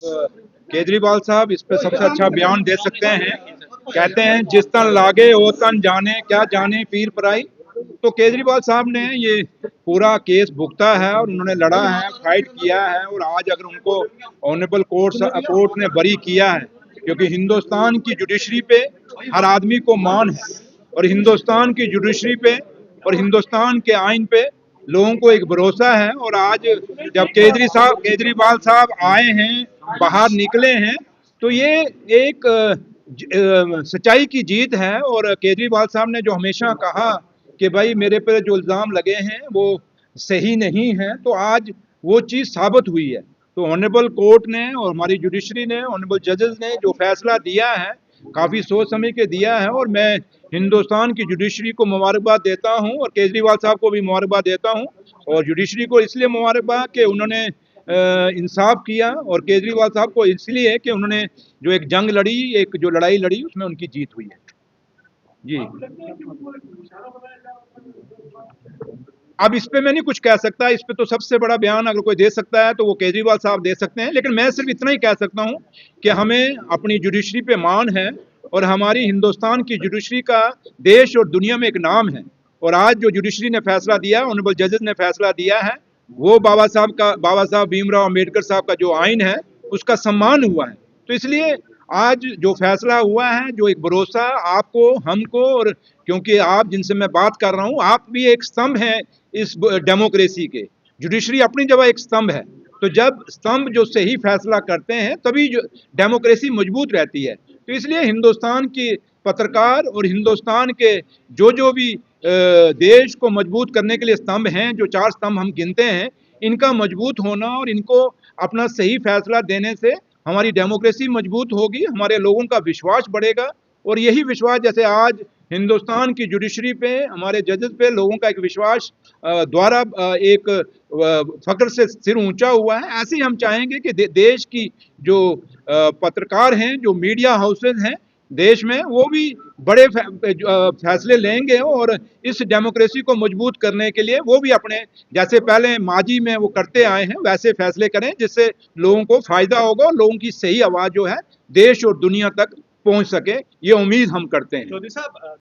केजरीवाल साहब इस पे सबसे अच्छा बयान दे सकते हैं। कहते हैं जिस तन लागे वो तन जाने, क्या जाने पीर पराई। तो केजरीवाल साहब ने ये पूरा केस भुगता है और उन्होंने लड़ा है, फाइट किया है, और आज अगर उनको ऑनरेबल कोर्ट ने बरी किया है, क्योंकि हिंदुस्तान की जुडिशरी पे हर आदमी को मान है, और हिंदुस्तान की जुडिशरी पे और हिंदुस्तान के आइन पे लोगों को एक भरोसा है। और आज जब केजरीवाल साहब आए हैं, बाहर निकले हैं, तो ये एक सच्चाई की जीत है। और केजरीवाल साहब ने जो हमेशा कहा कि भाई मेरे पर जो इल्ज़ाम लगे हैं वो सही नहीं है, तो आज वो चीज़ साबित हुई है। तो ऑनरेबल कोर्ट ने और हमारी जुडिशरी ने, ऑनरेबल जजेस ने जो फैसला दिया है, काफ़ी सोच समझ के दिया है, और मैं हिंदुस्तान की जुडिशरी को मुबारकबाद देता हूं और केजरीवाल साहब को भी मुबारकबाद देता हूं। और जुडिशरी को इसलिए मुबारकबाद कि उन्होंने इंसाफ किया, और केजरीवाल साहब को इसलिए कि उन्होंने जो एक जंग लड़ी, एक जो लड़ाई लड़ी, उसमें उनकी जीत हुई है। जी, अब इस पे मैं नहीं कुछ कह सकता। इस पे तो सबसे बड़ा बयान अगर कोई दे सकता है तो वो केजरीवाल साहब दे सकते हैं, लेकिन मैं सिर्फ इतना ही कह सकता हूं कि हमें अपनी जुडिशरी पे मान है, और हमारी हिंदुस्तान की जुडिशरी का देश और दुनिया में एक नाम है। और आज जो जुडिशरी ने फैसला दिया, ऑनरेबल जजेस ने फैसला दिया है, वो बाबा साहब भीमराव अम्बेडकर साहब का जो आइन है, उसका सम्मान हुआ है। तो इसलिए आज जो फैसला हुआ है, जो एक भरोसा आपको, हमको, और क्योंकि आप जिनसे मैं बात कर रहा हूं, आप भी एक स्तंभ हैं इस डेमोक्रेसी के। जुडिशरी अपनी जगह एक स्तंभ है, तो जब स्तंभ जो सही फैसला करते हैं तभी जो डेमोक्रेसी मजबूत रहती है। तो इसलिए हिंदुस्तान की पत्रकार और हिंदुस्तान के जो भी देश को मजबूत करने के लिए स्तंभ हैं, जो 4 स्तंभ हम गिनते हैं, इनका मजबूत होना और इनको अपना सही फैसला देने से हमारी डेमोक्रेसी मजबूत होगी, हमारे लोगों का विश्वास बढ़ेगा। और यही विश्वास, जैसे आज हिंदुस्तान की जुडिशरी पे, हमारे जजेस पे लोगों का एक विश्वास द्वारा एक फख्र से सिर ऊंचा हुआ है, ऐसे ही हम चाहेंगे कि देश की जो पत्रकार हैं, जो मीडिया हाउसेज हैं देश में, वो भी बड़े फैसले लेंगे, और इस डेमोक्रेसी को मजबूत करने के लिए वो भी अपने, जैसे पहले माजी में वो करते आए हैं, वैसे फैसले करें जिससे लोगों को फायदा होगा और लोगों की सही आवाज जो है देश और दुनिया तक पहुंच सके। ये उम्मीद हम करते हैं। चौधरी साहब